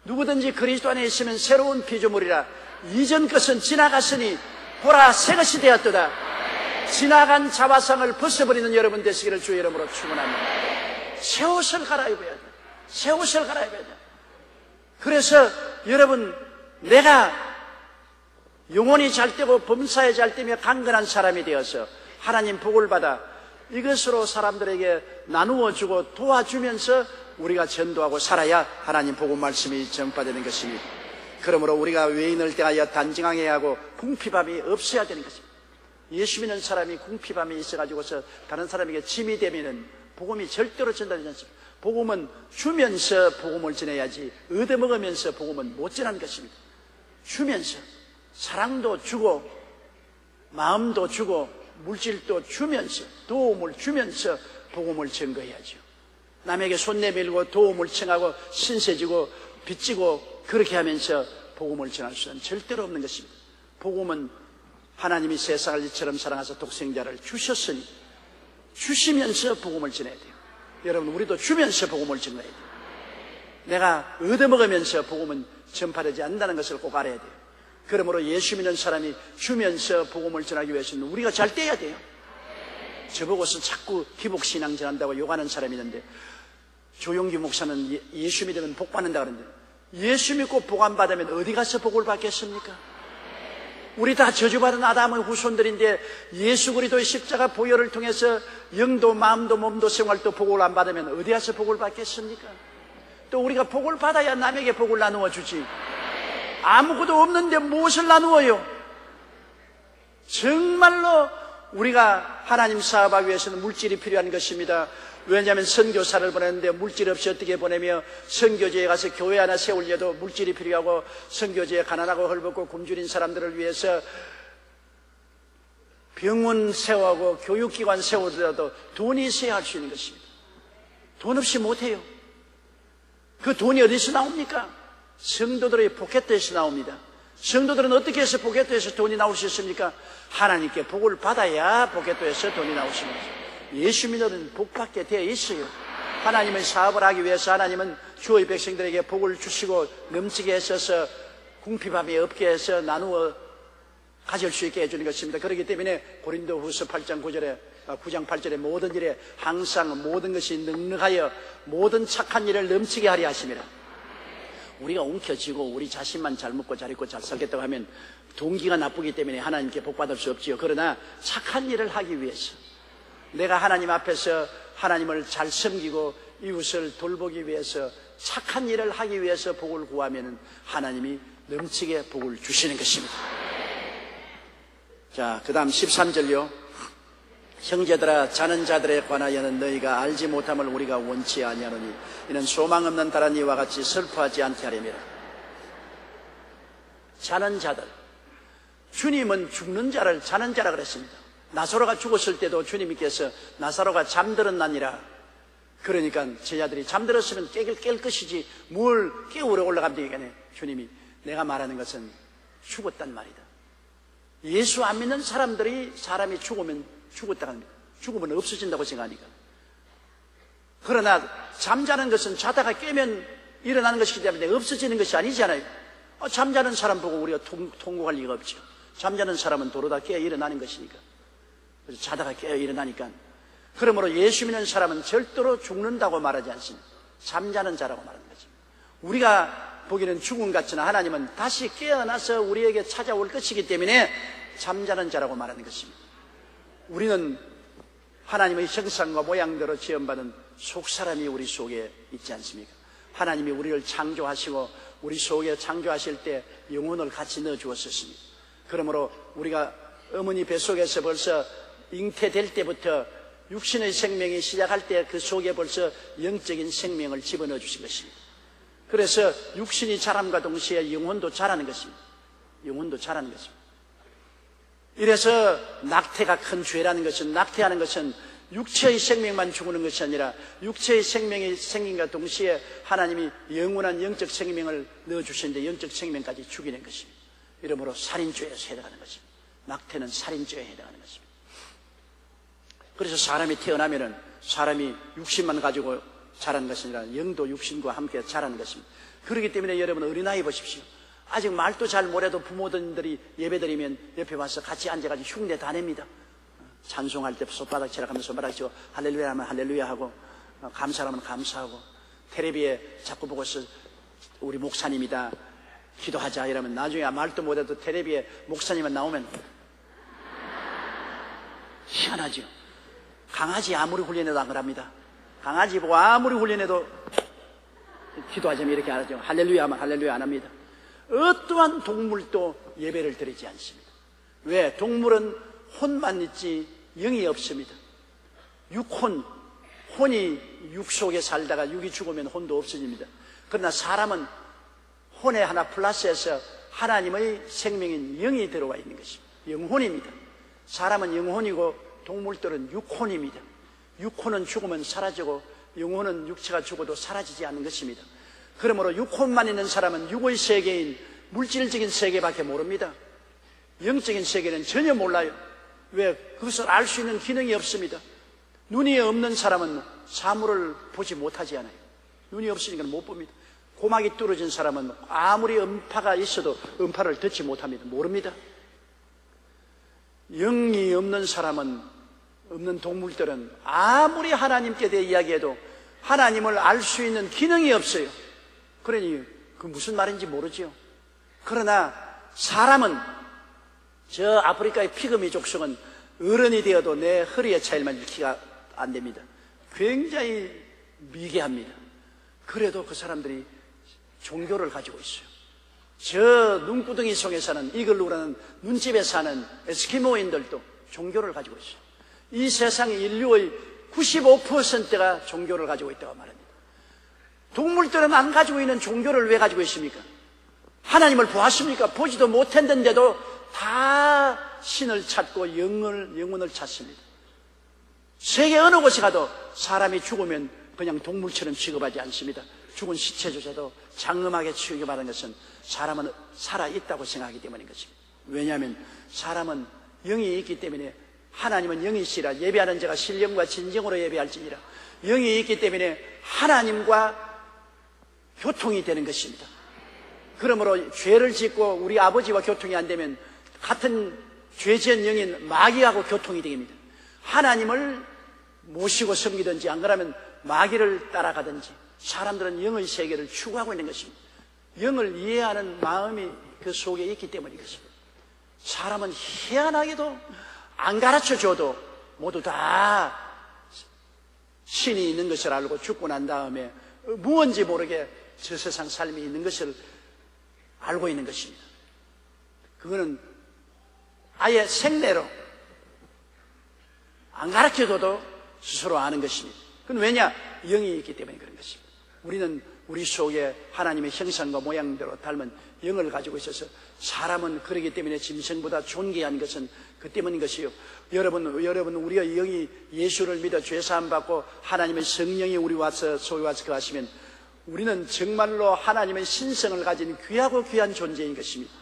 누구든지 그리스도 안에 있으면 새로운 피조물이라. 이전 것은 지나갔으니 보라 새 것이 되었도다. 지나간 자화상을 벗어버리는 여러분 되시기를 주의 이름으로 축원합니다. 새 옷을 갈아입어야 돼. 새 옷을 갈아입어야 돼. 그래서 여러분, 내가 영혼이 잘되고 범사에 잘되며 강건한 사람이 되어서 하나님 복을 받아 이것으로 사람들에게 나누어주고 도와주면서 우리가 전도하고 살아야 하나님 복음 말씀이 전파되는 것입니다. 그러므로 우리가 외인을 대하여 단정하게 하고 궁핍함이 없어야 되는 것입니다. 예수 믿는 사람이 궁핍함이 있어가지고서 다른 사람에게 짐이 되면은 복음이 절대로 전달되지 않습니다. 복음은 주면서 복음을 전해야지 얻어먹으면서 복음은 못 전하는 것입니다. 주면서 사랑도 주고 마음도 주고 물질도 주면서 도움을 주면서 복음을 전거해야죠. 남에게 손 내밀고 도움을 청하고 신세지고 빚지고 그렇게 하면서 복음을 전할 수는 절대로 없는 것입니다. 복음은 하나님이 세상을 이처럼 사랑하사 독생자를 주셨으니 주시면서 복음을 전해야 돼요. 여러분, 우리도 주면서 복음을 전해야 돼요. 내가 얻어먹으면서 복음은 전파되지 않는다는 것을 꼭 알아야 돼요. 그러므로 예수 믿는 사람이 주면서 복음을 전하기 위해서는 우리가 잘 떼야 돼요. 저보고서 자꾸 기복신앙 전한다고 욕하는 사람이 있는데, 조용기 목사는 예수 믿으면 복 받는다 그러는데, 예수 믿고 복 안 받으면 어디 가서 복을 받겠습니까? 우리 다 저주받은 아담의 후손들인데 예수 그리스도의 십자가 보혈을 통해서 영도 마음도 몸도 생활도 복을 안 받으면 어디 가서 복을 받겠습니까? 또 우리가 복을 받아야 남에게 복을 나누어 주지. 아무것도 없는데 무엇을 나누어요? 정말로 우리가 하나님 사업하기 위해서는 물질이 필요한 것입니다. 왜냐하면 선교사를 보내는데 물질 없이 어떻게 보내며, 선교지에 가서 교회 하나 세우려도 물질이 필요하고, 선교지에 가난하고 헐벗고 굶주린 사람들을 위해서 병원 세우고 교육기관 세우더라도 돈이 있어야 할 수 있는 것입니다. 돈 없이 못해요. 그 돈이 어디서 나옵니까? 성도들의 포켓에서 나옵니다. 성도들은 어떻게 해서 포켓에서 돈이 나올 수 있습니까? 하나님께 복을 받아야 포켓에서 돈이 나올 수 있습니다. 예수 믿는 복받게 되어 있어요. 하나님의 사업을 하기 위해서 하나님은 주의 백성들에게 복을 주시고 넘치게 하셔서 궁핍함이 없게 해서 나누어 가질 수 있게 해주는 것입니다. 그렇기 때문에 고린도후서 8장 9장 8절에 모든 일에 항상 모든 것이 넉넉하여 모든 착한 일을 넘치게 하려 하심이라. 우리가 움켜쥐고 우리 자신만 잘 먹고 잘 입고 잘 살겠다고 하면 동기가 나쁘기 때문에 하나님께 복받을 수 없지요. 그러나 착한 일을 하기 위해서, 내가 하나님 앞에서 하나님을 잘 섬기고 이웃을 돌보기 위해서 착한 일을 하기 위해서 복을 구하면 하나님이 넘치게 복을 주시는 것입니다. 자, 그 다음 13절요. 형제들아, 자는 자들에 관하여는 너희가 알지 못함을 우리가 원치 아니하노니 이는 소망 없는 다른 이와 같이 슬퍼하지 않게 하려니라. 자는 자들, 주님은 죽는 자를 자는 자라 그랬습니다. 나사로가 죽었을 때도 주님께서 나사로가 잠들었나니라. 그러니까 제자들이 잠들었으면 깰 것이지 뭘 깨우러 올라가면 되겠네. 주님이 내가 말하는 것은 죽었단 말이다. 예수 안 믿는 사람들이 사람이 죽으면 죽었다고 합니다. 죽으면 없어진다고 생각하니까. 그러나 잠자는 것은 자다가 깨면 일어나는 것이기 때문에 없어지는 것이 아니잖아요. 잠자는 사람 보고 우리가 통곡할 리가 없죠. 잠자는 사람은 도로다 깨어 일어나는 것이니까. 그래서 자다가 깨어 일어나니까. 그러므로 예수 믿는 사람은 절대로 죽는다고 말하지 않습니다. 잠자는 자라고 말하는 거죠. 우리가 보기에는 죽음 같으나 하나님은 다시 깨어나서 우리에게 찾아올 것이기 때문에 잠자는 자라고 말하는 것입니다. 우리는 하나님의 형상과 모양대로 지음받은 속사람이 우리 속에 있지 않습니까? 하나님이 우리를 창조하시고 우리 속에 창조하실 때 영혼을 같이 넣어주었습니다. 그러므로 우리가 어머니 뱃속에서 벌써 잉태될 때부터 육신의 생명이 시작할 때 그 속에 벌써 영적인 생명을 집어넣어 주신 것입니다. 그래서 육신이 자람과 동시에 영혼도 자라는 것입니다. 영혼도 자라는 것입니다. 이래서 낙태가 큰 죄라는 것은, 낙태하는 것은 육체의 생명만 죽는 것이 아니라 육체의 생명이 생긴과 동시에 하나님이 영원한 영적 생명을 넣어주시는데 영적 생명까지 죽이는 것입니다. 이러므로 살인죄에서 해당하는 것입니다. 낙태는 살인죄에 해당하는 것입니다. 그래서 사람이 태어나면은 사람이 육신만 가지고 자라는 것이 아니라 영도 육신과 함께 자라는 것입니다. 그렇기 때문에 여러분 어린아이 보십시오. 아직 말도 잘 못해도 부모들이 예배드리면 옆에 와서 같이 앉아가지고 흉내 다 냅니다. 찬송할 때 손바닥 치락하면서 손바닥 치고 할렐루야 하면 할렐루야 하고 감사하면 감사하고 텔레비에 자꾸 보고서 우리 목사님이다 기도하자 이러면 나중에 말도 못해도 텔레비에 목사님만 나오면 희한하죠. 강아지 아무리 훈련해도 안 그럽니다. 강아지 보고 아무리 훈련해도 기도하자면 이렇게 안 하죠. 할렐루야 하면 할렐루야 안 합니다. 어떠한 동물도 예배를 드리지 않습니다. 왜? 동물은 혼만 있지 영이 없습니다. 육혼, 혼이 육 속에 살다가 육이 죽으면 혼도 없어집니다. 그러나 사람은 혼에 하나 플러스해서 하나님의 생명인 영이 들어와 있는 것입니다. 영혼입니다. 사람은 영혼이고 동물들은 육혼입니다. 육혼은 죽으면 사라지고 영혼은 육체가 죽어도 사라지지 않는 것입니다. 그러므로 육혼만 있는 사람은 육의 세계인 물질적인 세계밖에 모릅니다. 영적인 세계는 전혀 몰라요. 왜? 그것을 알 수 있는 기능이 없습니다. 눈이 없는 사람은 사물을 보지 못하지 않아요. 눈이 없으니까 못 봅니다. 고막이 뚫어진 사람은 아무리 음파가 있어도 음파를 듣지 못합니다. 모릅니다. 영이 없는 사람은, 없는 동물들은 아무리 하나님께 대해 이야기해도 하나님을 알 수 있는 기능이 없어요. 그러니 그 무슨 말인지 모르죠. 그러나 사람은, 저 아프리카의 피그미 족속은 어른이 되어도 내 허리에 차일만 키가 안 됩니다. 굉장히 미개합니다. 그래도 그 사람들이 종교를 가지고 있어요. 저 눈구덩이 속에 사는 이글루라는 눈집에 사는 에스키모인들도 종교를 가지고 있어요. 이 세상 인류의 95%가 종교를 가지고 있다고 말합니다. 동물들은 안 가지고 있는 종교를 왜 가지고 있습니까? 하나님을 보았습니까? 보지도 못했는데도 다 신을 찾고 영혼을 찾습니다. 세계 어느 곳에 가도 사람이 죽으면 그냥 동물처럼 취급하지 않습니다. 죽은 시체조차도 장엄하게 취급하는 것은 사람은 살아있다고 생각하기 때문인 것입니다. 왜냐하면 사람은 영이 있기 때문에, 하나님은 영이시라 예배하는 자가 신령과 진정으로 예배할지니라. 영이 있기 때문에 하나님과 교통이 되는 것입니다. 그러므로 죄를 짓고 우리 아버지와 교통이 안 되면 같은 죄지은 영인 마귀하고 교통이 됩니다. 하나님을 모시고 섬기든지 안 그러면 마귀를 따라가든지 사람들은 영의 세계를 추구하고 있는 것입니다. 영을 이해하는 마음이 그 속에 있기 때문인 것입니다. 사람은 희한하게도 안 가르쳐줘도 모두 다 신이 있는 것을 알고 죽고 난 다음에 무언지 모르게 저 세상 삶이 있는 것을 알고 있는 것입니다. 그거는 아예 생내로 안 가르쳐줘도 스스로 아는 것입니다. 그건 왜냐? 영이 있기 때문에 그런 것입니다. 우리는 우리 속에 하나님의 형상과 모양대로 닮은 영을 가지고 있어서 사람은 그러기 때문에 짐승보다 존귀한 것은 그 때문인 것이요. 여러분 우리의 영이 예수를 믿어 죄사함 받고 하나님의 성령이 우리 속에 와서 거하시면 우리는 정말로 하나님의 신성을 가진 귀하고 귀한 존재인 것입니다.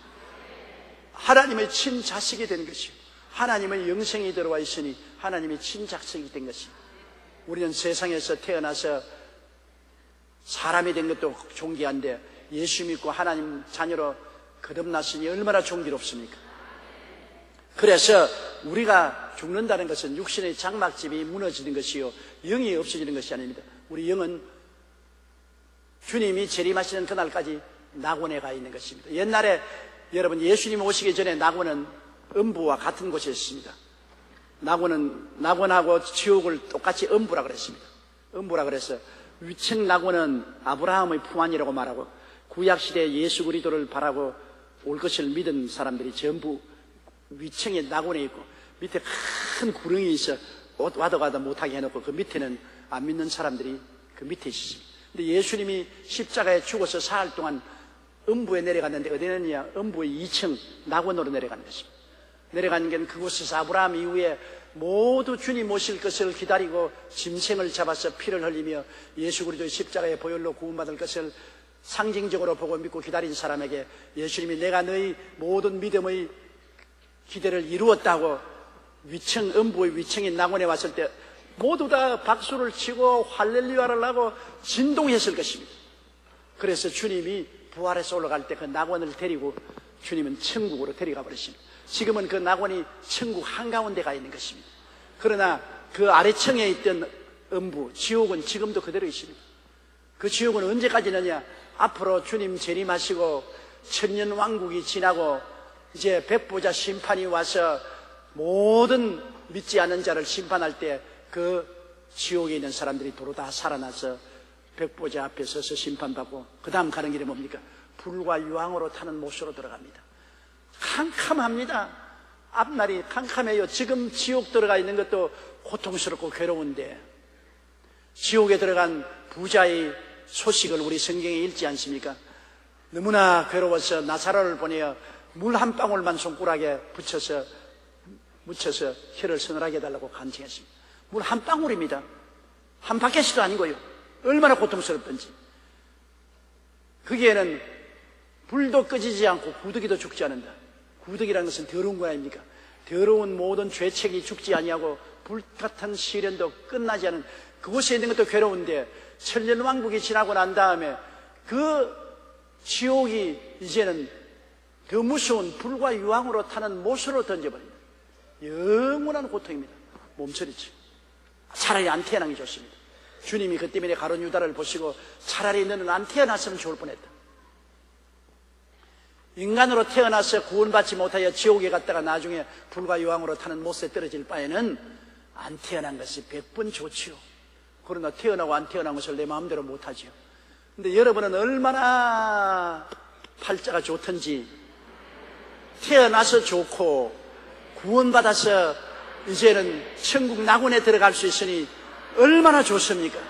하나님의 친자식이 된 것이요. 하나님의 영생이 들어와 있으니 하나님의 친자식이 된 것입니다. 우리는 세상에서 태어나서 사람이 된 것도 존귀한데 예수 믿고 하나님 자녀로 거듭났으니 얼마나 존귀롭습니까? 그래서 우리가 죽는다는 것은 육신의 장막집이 무너지는 것이요, 영이 없어지는 것이 아닙니다. 우리 영은 주님이 재림하시는 그날까지 낙원에 가 있는 것입니다. 옛날에 여러분, 예수님 오시기 전에 낙원은 음부와 같은 곳에 있습니다. 낙원하고 지옥을 똑같이 음부라 그랬습니다. 음부라 그래서 위층 낙원은 아브라함의 품안이라고 말하고, 구약시대에 예수 그리스도를 바라고 올 것을 믿은 사람들이 전부 위층에 낙원에 있고, 밑에 큰 구렁이 있어 와도 가다 못하게 해놓고, 그 밑에는 안 믿는 사람들이 그 밑에 있습니다. 근데 예수님이 십자가에 죽어서 사흘 동안 음부에 내려갔는데 어디 있느냐? 음부의 2층 낙원으로 내려가는 것입니다. 내려가는 게 그곳에서 아브라함 이후에 모두 주님 오실 것을 기다리고 짐승을 잡아서 피를 흘리며 예수 그리스도의 십자가의 보혈로 구원받을 것을 상징적으로 보고 믿고 기다린 사람에게 예수님이 내가 너희 모든 믿음의 기대를 이루었다고 위층, 음부의 위층인 낙원에 왔을 때 모두 다 박수를 치고 할렐루야를 하고 진동했을 것입니다. 그래서 주님이 부활해서 올라갈 때 그 낙원을 데리고 주님은 천국으로 데려가 버리십니다. 지금은 그 낙원이 천국 한가운데 가 있는 것입니다. 그러나 그 아래층에 있던 음부, 지옥은 지금도 그대로 있습니다. 그 지옥은 언제까지 있느냐? 앞으로 주님 재림하시고 천년왕국이 지나고 이제 백보자 심판이 와서 모든 믿지 않는 자를 심판할 때 그 지옥에 있는 사람들이 도로 다 살아나서 백보자 앞에 서서 심판받고, 그 다음 가는 길이 뭡니까? 불과 유황으로 타는 못으로 들어갑니다. 캄캄합니다. 앞날이 캄캄해요. 지금 지옥 들어가 있는 것도 고통스럽고 괴로운데, 지옥에 들어간 부자의 소식을 우리 성경에 읽지 않습니까? 너무나 괴로워서 나사로를 보내어 물 한 방울만 손가락에 묻혀서 혀를 서늘하게 해달라고 간청했습니다. 물 한 방울입니다. 한 바켓도 아니고요. 얼마나 고통스럽던지. 거기에는 불도 꺼지지 않고 구더기도 죽지 않는다. 구더기라는 것은 더러운 거 아닙니까? 더러운 모든 죄책이 죽지 아니하고 불같은 시련도 끝나지 않은 그곳에 있는 것도 괴로운데, 천년왕국이 지나고 난 다음에 그 지옥이 이제는 더 무서운 불과 유황으로 타는 못으로 던져버립니다. 영원한 고통입니다. 몸서리치. 차라리 안 태어난 게 좋습니다. 주님이 그 때문에 가룟 유다를 보시고 차라리 너는 안 태어났으면 좋을 뻔했다. 인간으로 태어나서 구원받지 못하여 지옥에 갔다가 나중에 불과 유황으로 타는 못에 떨어질 바에는 안 태어난 것이 100번 좋지요. 그러나 태어나고 안 태어난 것을 내 마음대로 못하지요. 근데 여러분은 얼마나 팔자가 좋던지, 태어나서 좋고 구원받아서 이제는 천국 낙원에 들어갈 수 있으니 얼마나 좋습니까?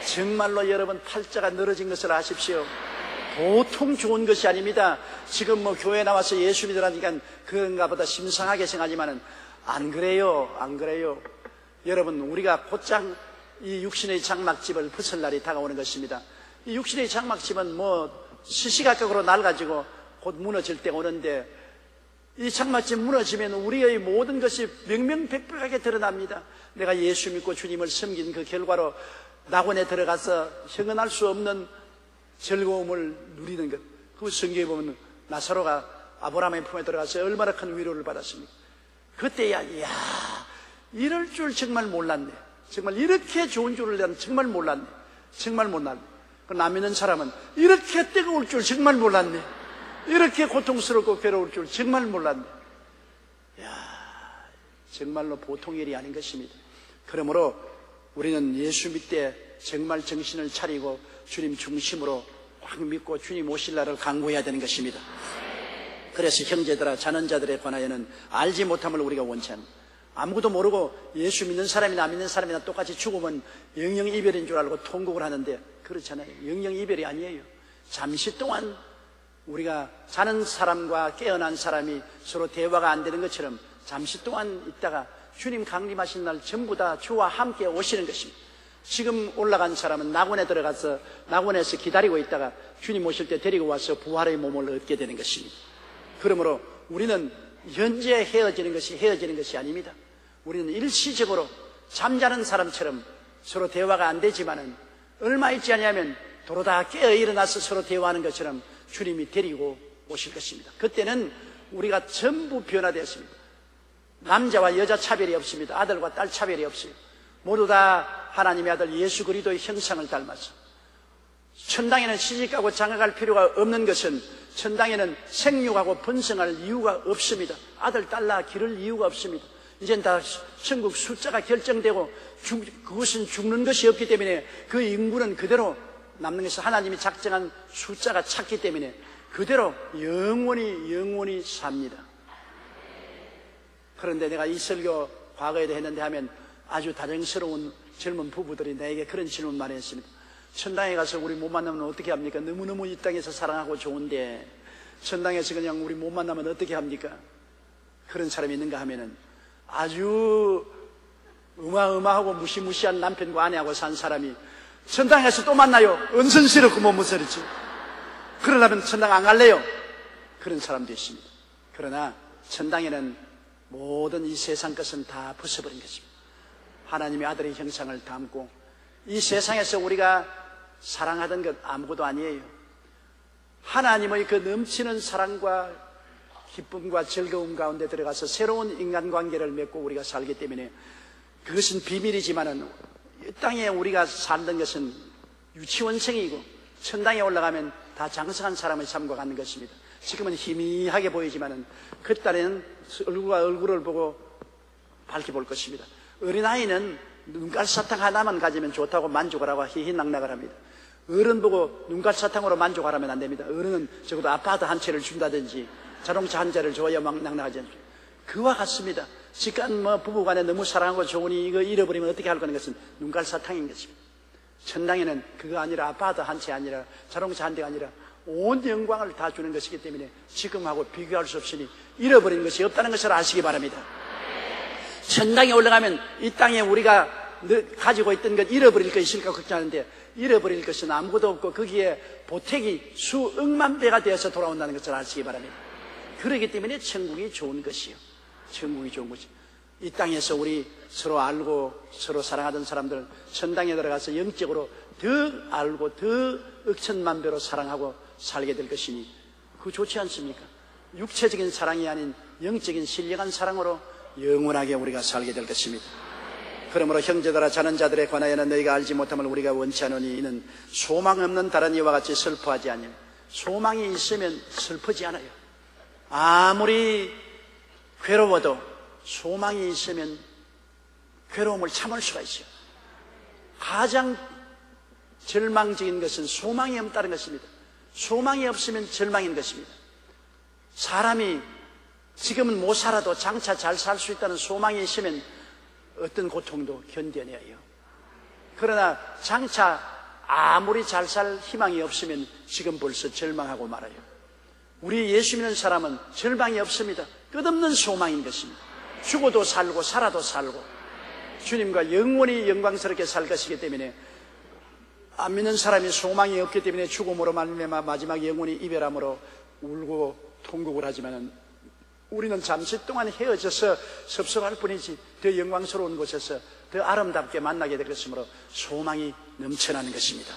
정말로 여러분 팔자가 늘어진 것을 아십시오. 보통 좋은 것이 아닙니다. 지금 교회 나와서 예수 믿으라니까 그런가 보다 심상하게 생각하지만은 안 그래요. 안 그래요. 여러분, 우리가 곧장 이 육신의 장막집을 벗을 날이 다가오는 것입니다. 이 육신의 장막집은 시시각각으로 낡아지고 곧 무너질 때가 오는데, 이 장막집 무너지면 우리의 모든 것이 명명백백하게 드러납니다. 내가 예수 믿고 주님을 섬긴 그 결과로 낙원에 들어가서 형언할 수 없는 즐거움을 누리는 것. 그 성경에 보면 나사로가 아브라함의 품에 들어가서 얼마나 큰 위로를 받았습니까? 그때야, 이야, 이럴 줄 정말 몰랐네. 정말 이렇게 좋은 줄을 난 정말 몰랐네. 정말 몰랐네. 그 남 믿는 사람은 이렇게 뜨거울 줄 정말 몰랐네. 이렇게 고통스럽고 괴로울 줄 정말 몰랐네. 이야, 정말로 보통 일이 아닌 것입니다. 그러므로 우리는 예수 믿되 정말 정신을 차리고 주님 중심으로 확 믿고 주님 오실 날을 간구해야 되는 것입니다. 그래서 형제들아, 자는 자들에 관하여는 알지 못함을 우리가 원치 않습니다. 아무것도 모르고 예수 믿는 사람이나 안 믿는 사람이나 똑같이 죽으면 영영이별인 줄 알고 통곡을 하는데, 그렇잖아요. 영영이별이 아니에요. 잠시 동안 우리가 자는 사람과 깨어난 사람이 서로 대화가 안 되는 것처럼 잠시 동안 있다가 주님 강림하신 날 전부 다 주와 함께 오시는 것입니다. 지금 올라간 사람은 낙원에 들어가서 낙원에서 기다리고 있다가 주님 오실 때 데리고 와서 부활의 몸을 얻게 되는 것입니다. 그러므로 우리는 현재 헤어지는 것이 아닙니다. 우리는 일시적으로 잠자는 사람처럼 서로 대화가 안 되지만은 얼마 있지 않냐면 도로 다 깨어 일어나서 서로 대화하는 것처럼 주님이 데리고 오실 것입니다. 그때는 우리가 전부 변화되었습니다. 남자와 여자 차별이 없습니다. 아들과 딸 차별이 없어요. 모두 다 하나님의 아들 예수 그리스도의 형상을 닮아서 천당에는 시집가고 장가갈 필요가 없는 것은 천당에는 생육하고 번성할 이유가 없습니다. 아들 딸 낳아 기를 이유가 없습니다. 이젠 다 천국 숫자가 결정되고 그것은 죽는 것이 없기 때문에 그 인구는 그대로 남는 것이 하나님이 작정한 숫자가 찼기 때문에 그대로 영원히 삽니다. 그런데 내가 이 설교 과거에도 했는데 하면 아주 다정스러운 젊은 부부들이 나에게 그런 질문만 했습니다. 천당에 가서 우리 못 만나면 어떻게 합니까? 너무너무 이 땅에서 사랑하고 좋은데 천당에서 그냥 우리 못 만나면 어떻게 합니까? 그런 사람이 있는가 하면은 아주 어마어마하고 무시무시한 남편과 아내하고 산 사람이 천당에서 또 만나요. 은선스럽고 못 무서리지. 그러려면 천당 안 갈래요. 그런 사람도 있습니다. 그러나 천당에는 모든 이 세상 것은 다 벗어버린 것입니다. 하나님의 아들의 형상을 담고 이 세상에서 우리가 사랑하던 것 아무것도 아니에요. 하나님의 그 넘치는 사랑과 기쁨과 즐거움 가운데 들어가서 새로운 인간관계를 맺고 우리가 살기 때문에 그것은 비밀이지만은 이 땅에 우리가 살던 것은 유치원생이고 천당에 올라가면 다 장성한 사람의 삶과 같는 것입니다. 지금은 희미하게 보이지만은 그 딸에는 얼굴과 얼굴을 보고 밝게 볼 것입니다. 어린아이는 눈깔사탕 하나만 가지면 좋다고 만족을 하고 희희낙낙을 합니다. 어른 보고 눈깔사탕으로 만족을 하면 안 됩니다. 어른은 적어도 아파트 한 채를 준다든지 자동차 한 대를 줘야 막 낙낙하지 않습니까? 그와 같습니다. 지금 부부간에 너무 사랑하고 좋으니 이거 잃어버리면 어떻게 할 거는 것은 눈깔사탕인 것입니다. 천당에는 그거 아니라 아파트 한 채 아니라 자동차 한 대가 아니라 온 영광을 다 주는 것이기 때문에 지금하고 비교할 수 없으니 잃어버린 것이 없다는 것을 아시기 바랍니다. 천당에 올라가면 이 땅에 우리가 가지고 있던 것 잃어버릴 것 있을까 걱정하는데 잃어버릴 것은 아무것도 없고 거기에 보택이 수억만 배가 되어서 돌아온다는 것을 아시기 바랍니다. 그렇기 때문에 천국이 좋은 것이요. 천국이 좋은 것이. 이 땅에서 우리 서로 알고 서로 사랑하던 사람들 천당에 들어가서 영적으로 더 알고 더 억천만 배로 사랑하고 살게 될 것이니 그거 좋지 않습니까? 육체적인 사랑이 아닌 영적인 신령한 사랑으로 영원하게 우리가 살게 될 것입니다. 그러므로 형제들아 자는 자들에 관하여는 너희가 알지 못함을 우리가 원치 않으니 이는 소망 없는 다른 이와 같이 슬퍼하지 않으면 소망이 있으면 슬프지 않아요. 아무리 괴로워도 소망이 있으면 괴로움을 참을 수가 있어요. 가장 절망적인 것은 소망이 없다는 것입니다. 소망이 없으면 절망인 것입니다. 사람이 지금은 못 살아도 장차 잘 살 수 있다는 소망이 있으면 어떤 고통도 견뎌내요. 그러나 장차 아무리 잘 살 희망이 없으면 지금 벌써 절망하고 말아요. 우리 예수 믿는 사람은 절망이 없습니다. 끝없는 소망인 것입니다. 죽어도 살고 살아도 살고 주님과 영원히 영광스럽게 살 것이기 때문에 안 믿는 사람이 소망이 없기 때문에 죽음으로 말미암아 마지막 영원히 이별함으로 울고 통곡을 하지만은 우리는 잠시 동안 헤어져서 섭섭할 뿐이지 더 영광스러운 곳에서 더 아름답게 만나게 될 것이므로 소망이 넘쳐나는 것입니다.